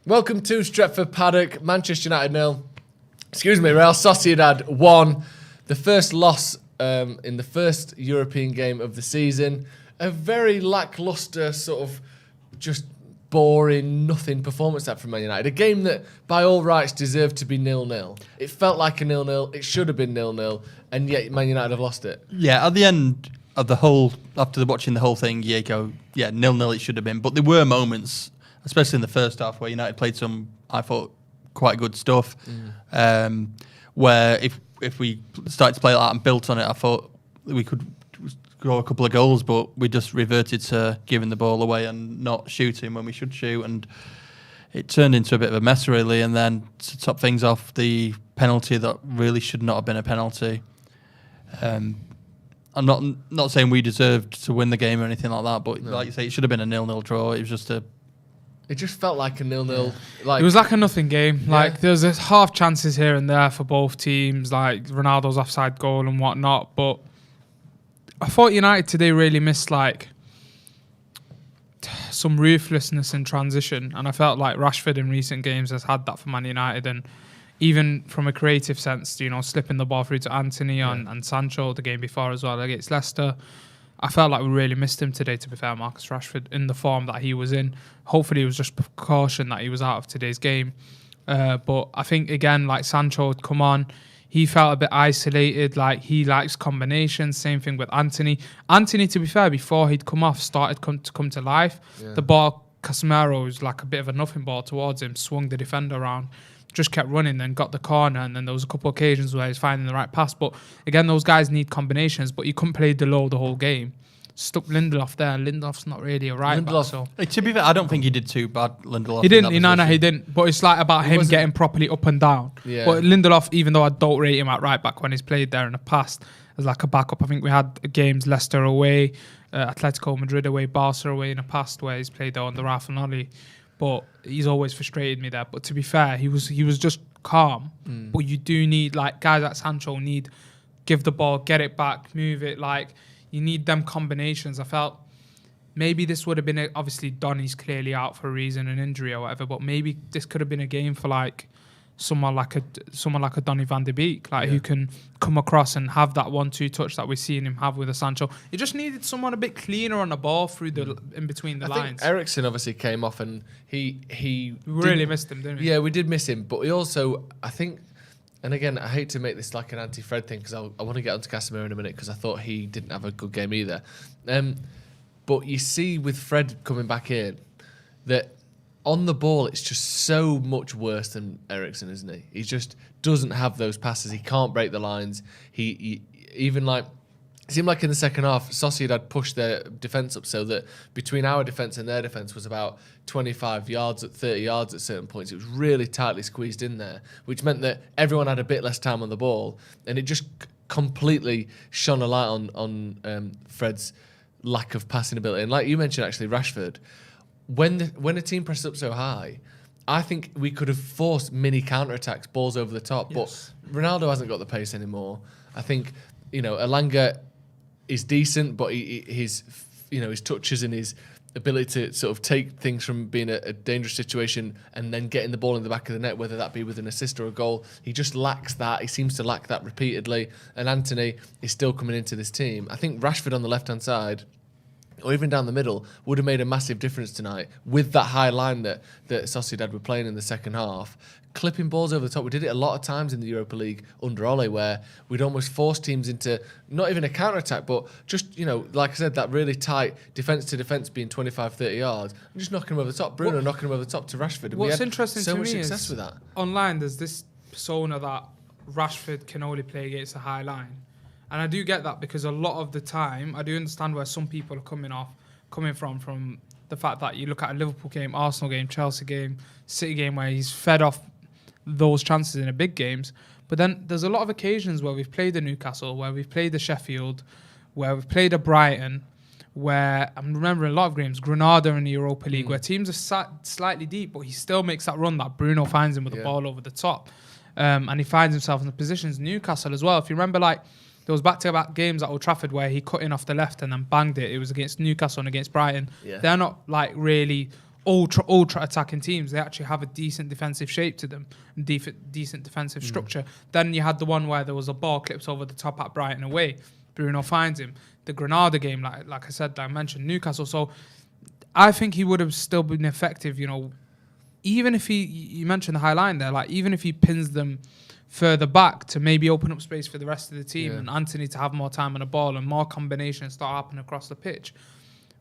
Welcome to Stretford, Paddock, Manchester United 0. Real Sociedad 1. The first loss in the first European game of the season. A very lacklustre, sort of just boring, nothing performance that from Man United. A game that, by all rights, deserved to be 0-0. It felt like a 0-0. It should have been 0-0, and yet Man United have lost it. Yeah, at the end of the whole, after watching the whole thing, you go, 0-0 it should have been. But there were moments, especially in the first half, where United played some, I thought, quite good stuff. Where if we started to play like that and built on it, I thought we could score a couple of goals, but we just reverted to giving the ball away and not shooting when we should shoot, and it turned into a bit of a mess, really. And then to top things off, the penalty that really should not have been a penalty. I'm not saying we deserved to win the game or anything like that, but like you say, it should have been a 0-0 draw. It was just a... It just felt like a 0-0. Like, it was like a nothing game. Yeah. Like, there was half chances here and there for both teams, like Ronaldo's offside goal and whatnot. But I thought United today really missed like some ruthlessness in transition, and I felt like Rashford in recent games has had that for Man United, and even from a creative sense, slipping the ball through to Anthony and Sancho the game before as well against Leicester. I felt like we really missed him today, to be fair, Marcus Rashford, in the form that he was in. Hopefully it was just precaution that he was out of today's game. But I think, again, like Sancho had come on, he felt a bit isolated, like he likes combinations. Same thing with Anthony. Anthony, to be fair, before he'd come off, started to come to life. Yeah. The ball, Casemiro was like a bit of a nothing ball towards him, swung the defender around, just kept running, then got the corner, and then there was a couple of occasions where he's finding the right pass. But again, those guys need combinations, but you couldn't play Delo the whole game. Stuck Lindelof there. Lindelof's not really a right back. So. Hey, to be fair, I don't think he did too bad, Lindelof. He didn't. No, he didn't. But it's like about him getting properly up and down. Yeah. But Lindelof, even though I don't rate him at right back when he's played there in the past, as like a backup. I think we had games Leicester away, Atletico Madrid away, Barca away in the past where he's played there on the Rafinelli. But he's always frustrated me there. But to be fair, he was just calm. But you do need, like, guys like Sancho need give the ball, get it back, move it. Like, you need them combinations. I felt maybe this would have been obviously Donny's clearly out for a reason, an injury or whatever. But maybe this could have been a game for like someone like a Donny van de Beek, who can come across and have that 1-2 touch that we're seeing him have with a Sancho. It just needed someone a bit cleaner on the ball through the in between the lines. I think Eriksen obviously came off, and we really missed him, didn't we? Yeah, we did miss him, but he also, I think, and again, I hate to make this like an anti-Fred thing because I want to get onto Casemiro in a minute because I thought he didn't have a good game either. But you see with Fred coming back in that on the ball, it's just so much worse than Eriksen, isn't he? He just doesn't have those passes. He can't break the lines. He even like, it seemed like in the second half, Sociedad pushed their defence up so that between our defence and their defence was about 25 yards, at 30 yards at certain points. It was really tightly squeezed in there, which meant that everyone had a bit less time on the ball, and it just completely shone a light on Fred's lack of passing ability. And like you mentioned, actually, Rashford, when a team presses up so high, I think we could have forced mini counter-attacks, balls over the top. Yes. But Ronaldo hasn't got the pace anymore. I think, Elanga is decent, but his touches and his ability to sort of take things from being a dangerous situation and then getting the ball in the back of the net, whether that be with an assist or a goal, he just lacks that. He seems to lack that repeatedly. And Anthony is still coming into this team. I think Rashford on the left-hand side, or even down the middle, would have made a massive difference tonight with that high line that Sociedad were playing in the second half. Clipping balls over the top. We did it a lot of times in the Europa League under Ole, where we'd almost force teams into not even a counter-attack, but just, like I said, that really tight defence-to-defence being 25, 30 yards, and just knocking them over the top. Bruno knocking them over the top to Rashford. And what's interesting so to much me success is with that. Online there's this persona that Rashford can only play against a high line. And I do get that because a lot of the time, I do understand where some people are coming from the fact that you look at a Liverpool game, Arsenal game, Chelsea game, City game, where he's fed off those chances in the big games. But then there's a lot of occasions where we've played the Newcastle, where we've played the Sheffield, where we've played a Brighton, where I'm remembering a lot of games, Granada in the Europa League, where teams are slightly deep, but he still makes that run that Bruno finds him with the ball over the top. And he finds himself in the positions. Newcastle as well. If you remember, like, there was back-to-back games at Old Trafford where he cut in off the left and then banged it. It was against Newcastle and against Brighton. Yeah. They're not like really ultra attacking teams, they actually have a decent defensive shape to them, and decent defensive structure. Then you had the one where there was a ball clipped over the top at Brighton away. Bruno finds him. The Granada game, like I said, I mentioned Newcastle. So I think he would have still been effective, even if you mentioned the high line there, like even if he pins them further back to maybe open up space for the rest of the team and Anthony to have more time on the ball and more combinations start happening across the pitch.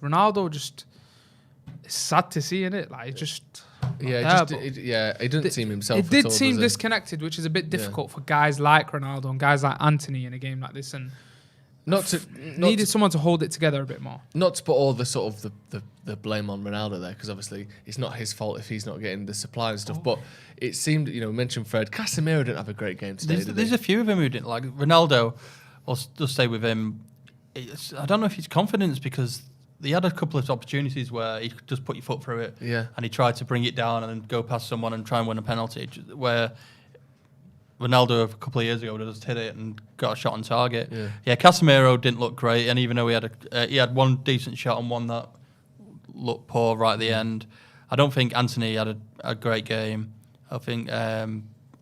Ronaldo just, it's sad to see, innit? Like, just... It didn't seem himself. It did seem disconnected, which is a bit difficult for guys like Ronaldo and guys like Anthony in a game like this, and needed someone to hold it together a bit more. Not to put all the sort of the blame on Ronaldo there, because obviously it's not his fault if he's not getting the supply and stuff. But it seemed, we mentioned Fred. Casemiro didn't have a great game today. There's a few of them who didn't. Like Ronaldo, I'll just say with him, I don't know if it's confidence, because he had a couple of opportunities where he could just put your foot through it, and he tried to bring it down and then go past someone and try and win a penalty, where Ronaldo a couple of years ago just hit it and got a shot on target. Yeah, Casemiro didn't look great, and even though he had one decent shot and one that looked poor right at the end, I don't think Anthony had a great game. I think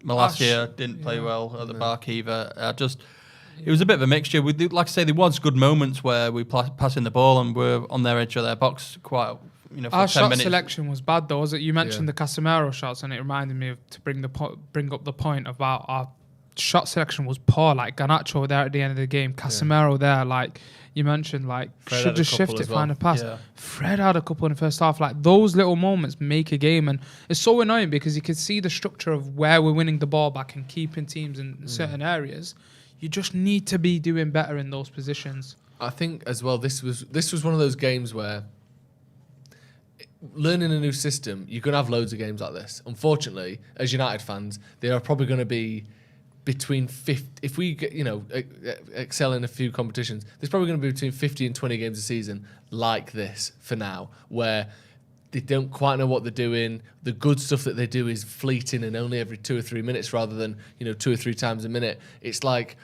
Malacia didn't play well at the back either. It was a bit of a mixture. Like I say, there was good moments where we passing the ball and we're on their edge of their box quite. For our 10 shot minutes. selection was bad, though, was it? You mentioned the Casemiro shots, and it reminded me to bring up the point about our shot selection was poor. Like Garnacho there at the end of the game, Casemiro there, like you mentioned, like should just shift it, find a pass. Yeah. Fred had a couple in the first half. Like those little moments make a game, and it's so annoying because you can see the structure of where we're winning the ball back and keeping teams in certain areas. You just need to be doing better in those positions. I think as well, this was one of those games where learning a new system, you're going to have loads of games like this. Unfortunately, as United fans, they are probably going to be between 50. If we get, excel in a few competitions, there's probably going to be between 50 and 20 games a season like this for now, where they don't quite know what they're doing. The good stuff that they do is fleeting and only every 2 or 3 minutes rather than 2 or 3 times a minute. It's like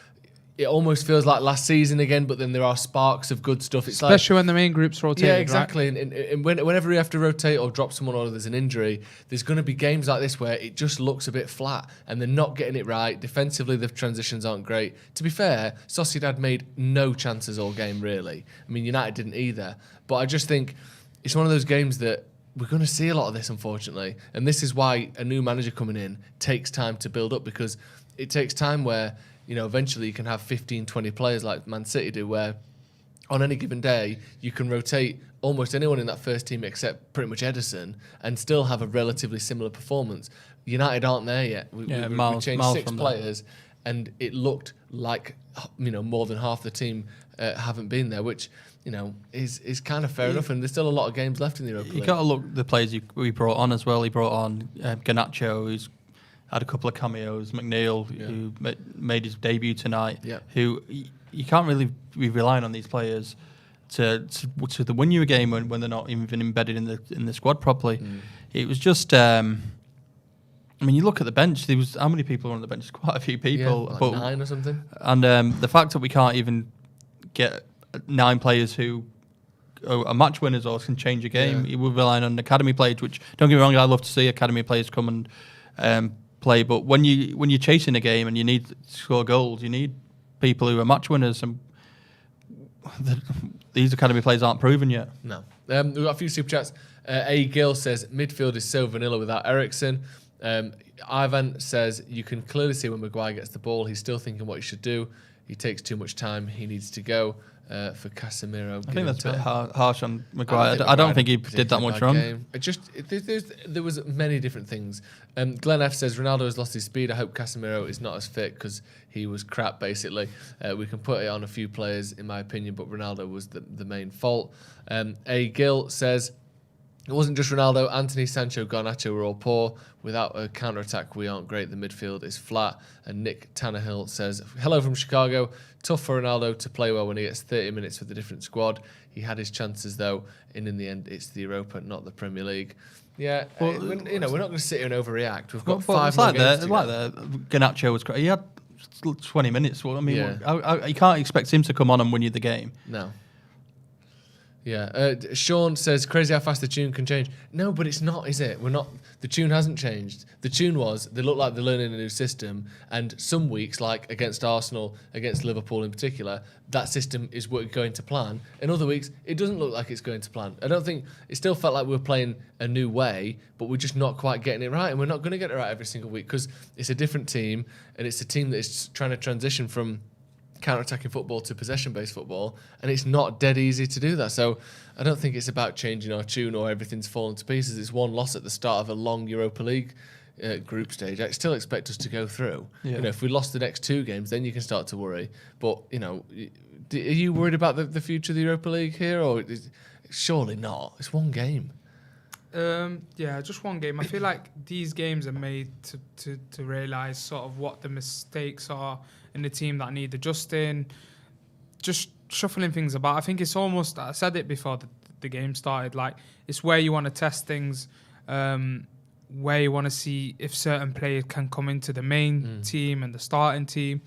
it almost feels like last season again, but then there are sparks of good stuff. It's especially when the main groups rotate. Yeah, exactly. Right? And whenever you have to rotate or drop someone or there's an injury, there's going to be games like this where it just looks a bit flat and they're not getting it right. Defensively, the transitions aren't great. To be fair, Sociedad made no chances all game, really. I mean, United didn't either. But I just think it's one of those games that we're going to see a lot of this, unfortunately. And this is why a new manager coming in takes time to build up, because it takes time where eventually you can have 15, 20 players like Man City do, where on any given day you can rotate almost anyone in that first team except pretty much Ederson and still have a relatively similar performance. United aren't there yet. We changed 6 players and it looked like more than half the team haven't been there, which is kind of fair enough, and there's still a lot of games left in the Europa League. You got to look at the players we brought on as well. He brought on Garnacho, who's had a couple of cameos. McNeil, who made his debut tonight. Yeah. Who you can't really be relying on these players to win you a game when they're not even embedded in the squad properly. It was just. You look at the bench. There was how many people were on the bench? Quite a few people, like 9 or something. And the fact that we can't even get 9 players who are match winners or can change a game. We're relying on academy players, which don't get me wrong, I love to see academy players come and play. But when you're chasing a game and you need to score goals, you need people who are match winners, and these academy players aren't proven yet. No. We've got a few super chats. A. Gill says midfield is so vanilla without Eriksen. Ivan says you can clearly see when Maguire gets the ball, he's still thinking what he should do. He takes too much time. He needs to go. For Casemiro, I think that's a bit harsh on Maguire. I don't think he did that much wrong. There was many different things. Glenn F says Ronaldo has lost his speed. I hope Casemiro is not as fit because he was crap. Basically, we can put it on a few players, in my opinion, but Ronaldo was the main fault. A. Gill says it wasn't just Ronaldo. Anthony, Sancho, Garnacho were all poor. Without a counter-attack, we aren't great. The midfield is flat. And Nick Tannehill says, hello from Chicago. Tough for Ronaldo to play well when he gets 30 minutes with a different squad. He had his chances, though. And in the end, it's the Europa, not the Premier League. Yeah, we're not going to sit here and overreact. We've got 5 more games to go. Garnacho was great. He had 20 minutes. Well, you can't expect him to come on and win you the game. No. Yeah. Sean says, crazy how fast the tune can change. No, but it's not, is it? The tune hasn't changed. The tune was, they look like they're learning a new system, and some weeks, like against Arsenal, against Liverpool in particular, that system is going to plan. In other weeks, it doesn't look like it's going to plan. I don't think, it still felt like we were playing a new way, but we're just not quite getting it right, and we're not going to get it right every single week, because it's a different team, and it's a team that is trying to transition from counter-attacking football to possession-based football, and it's not dead easy to do that. So I don't think it's about changing our tune or everything's fallen to pieces. It's one loss at the start of a long Europa League group stage. I still expect us to go through. Yeah. If we lost the next 2 games, then you can start to worry. But, are you worried about the future of the Europa League here? Or surely not. It's one game. Yeah, just one game. I feel like these games are made to realise sort of what the mistakes are in the team that need adjusting, just shuffling things about. I think it's almost, I said it before the game started, like it's where you want to test things, where you want to see if certain players can come into the main team and the starting team,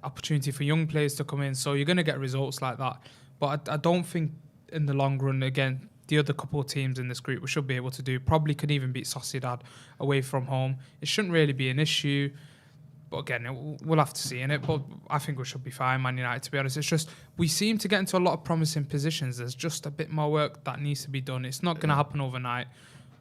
opportunity for young players to come in. So you're going to get results like that. But I don't think in the long run, again, the other couple of teams in this group we should be able to do, probably could even beat Sociedad away from home. It shouldn't really be an issue. But again, we'll have to see in it. But I think we should be fine, Man United, to be honest. It's just, we seem to get into a lot of promising positions. There's just a bit more work that needs to be done. It's not going to happen overnight.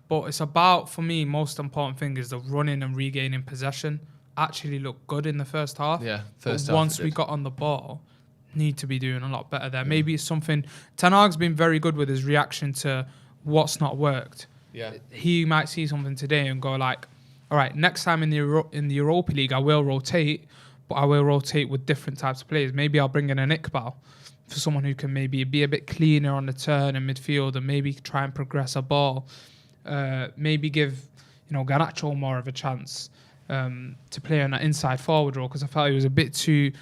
But it's about, for me, most important thing is the running and regaining possession. Actually looked good in the first half. Yeah, first half. Once we got on the ball, need to be doing a lot better there. Maybe it's something... Ten Hag's been very good with his reaction to what's not worked. Yeah. He might see something today and go like, all right, next time in the Europa League, I will rotate, but I will rotate with different types of players. Maybe I'll bring in an Iqbal for someone who can maybe be a bit cleaner on the turn in midfield and maybe try and progress a ball. Maybe give Garnacho more of a chance to play on that inside forward role, because I felt he was a bit too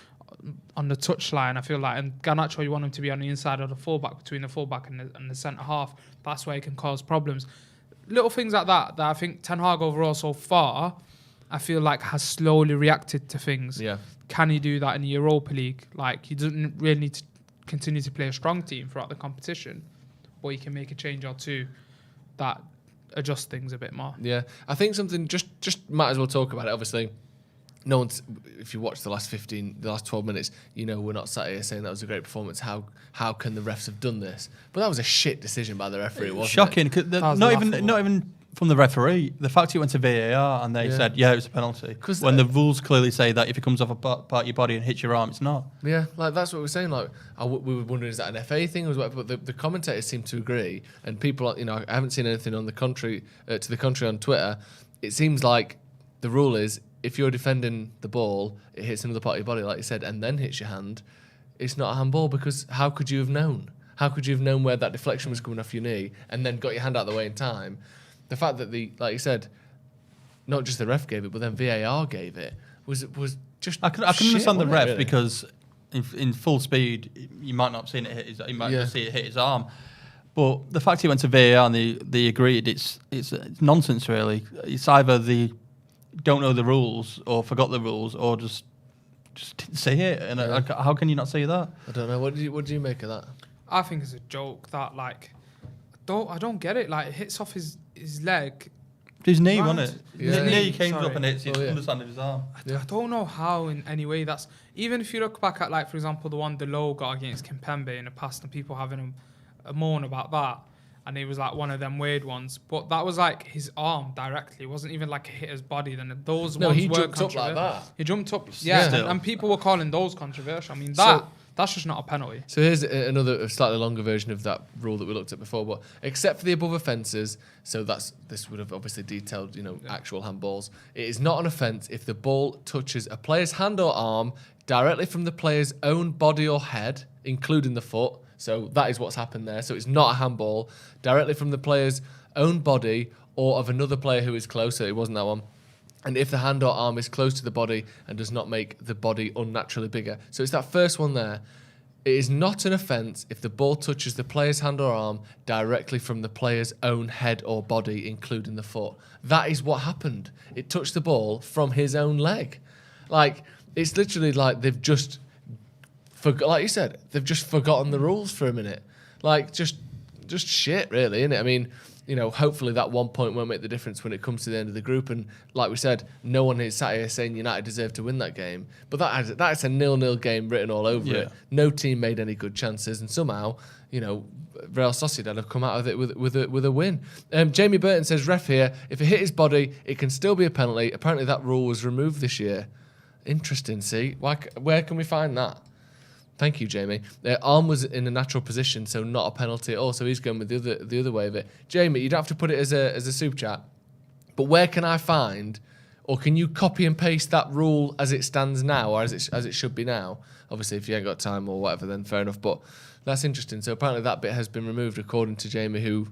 on the touchline. I feel like, and Garnacho, you want him to be on the inside of the fullback, between the fullback and the centre half. That's where he can cause problems. Little things like that I think Ten Hag overall so far, I feel like has slowly reacted to things. Yeah. Can he do that in the Europa League? Like, he doesn't really need to continue to play a strong team throughout the competition, but he can make a change or two that adjust things a bit more. Yeah. I think something, just might as well talk about it, obviously. No one's, if you watch the last 12 minutes, we're not sat here saying that was a great performance. How can the refs have done this? But that was a shit decision by the referee, wasn't shocking. it? Not even from the referee. The fact it went to VAR and they said, it was a penalty. When the rules clearly say that if it comes off a part of your body and hits your arm, it's not. Yeah, like that's what we're saying. Like we were wondering, is that an FA thing or whatever? But the commentators seem to agree, and people, I haven't seen anything on the contrary to the contrary on Twitter. It seems like the rule is, if you're defending the ball, it hits another part of your body, like you said, and then hits your hand, it's not a handball, because how could you have known? How could you have known where that deflection was coming off your knee and then got your hand out of the way in time? The fact that like you said, not just the ref gave it, but then VAR gave it, was just I can understand the ref, really? Because in full speed, you might not have seen it hit his, you might not see it hit his arm. But the fact he went to VAR and they agreed, it's nonsense, really. It's either they don't know the rules or forgot the rules or just didn't see it. And how can you not see that? I don't know. What do you make of that? I think it's a joke that, like, I don't get it. Like, it hits off his leg. His knee, wasn't it? Yeah. His knee came up and hits his underside of his arm. I don't know how in any way that's... Even if you look back at, like, for example, the one Delo got against Kimpembe in the past and people having a moan about that, and it was like one of them weird ones, but that was like his arm directly. It wasn't even like a hitter's body. Then those ones he were jumped up like that. He jumped up, and people were calling those controversial. I mean, that's just not a penalty. So here's another slightly longer version of that rule that we looked at before. But except for the above offences, so this would have obviously detailed, actual handballs. It is not an offence if the ball touches a player's hand or arm directly from the player's own body or head, including the foot. So that is what's happened there. So it's not a handball, directly from the player's own body or of another player who is closer. It wasn't that one. And if the hand or arm is close to the body and does not make the body unnaturally bigger. So it's that first one there. It is not an offence if the ball touches the player's hand or arm directly from the player's own head or body, including the foot. That is what happened. It touched the ball from his own leg. Like, it's literally like they've just... like you said, they've just forgotten the rules for a minute. Like, just shit, really, innit? I mean, you know, hopefully that 1 point won't make the difference when it comes to the end of the group. And like we said, no one is sat here saying United deserve to win that game. But that's a 0-0 game written all over it. No team made any good chances, and somehow, you know, Real Sociedad have come out of it with a win. Jamie Burton says, ref here, if it hit his body, it can still be a penalty. Apparently that rule was removed this year. Interesting, see? Where can we find that? Thank you, Jamie. Arm was in a natural position, so not a penalty at all. So he's going with the other way of it. Jamie, you don't have to put it as a super chat, but where can I find, or can you copy and paste that rule as it stands now, or as it should be now? Obviously, if you ain't got time or whatever, then fair enough. But that's interesting. So apparently that bit has been removed, according to Jamie, who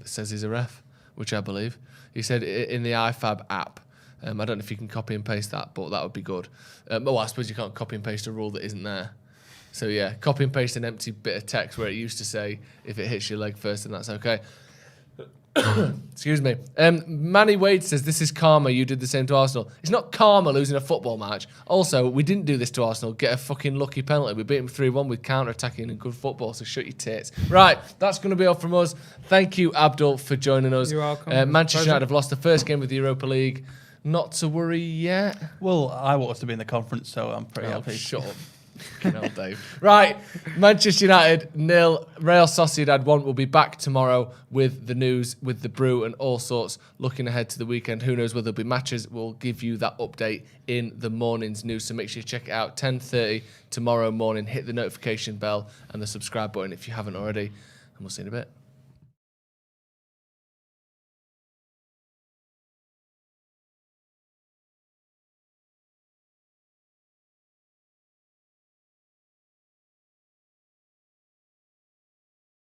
says he's a ref, which I believe. He said in the IFAB app. I don't know if you can copy and paste that, but that would be good. Well, I suppose you can't copy and paste a rule that isn't there. So yeah, copy and paste an empty bit of text where it used to say, if it hits your leg first, then that's okay. Excuse me. Manny Wade says, this is karma, you did the same to Arsenal. It's not karma losing a football match. Also, we didn't do this to Arsenal, get a fucking lucky penalty. We beat them 3-1 with counter-attacking and good football, so shut your tits. Right, that's going to be all from us. Thank you, Abdul, for joining us. You're welcome. Manchester United have lost the first game of the Europa League. Not to worry yet. Well, I want us to be in the conference, so I'm pretty happy. Shut up. Dave. Right, Manchester United 0, Real Sociedad 1. We'll be back tomorrow with the news, with the brew and all sorts. Looking ahead to the weekend, who knows whether there'll be matches. We'll give you that update in the morning's news, so make sure you check it out 10:30 tomorrow morning. Hit the notification bell and the subscribe button if you haven't already, and we'll see you in a bit.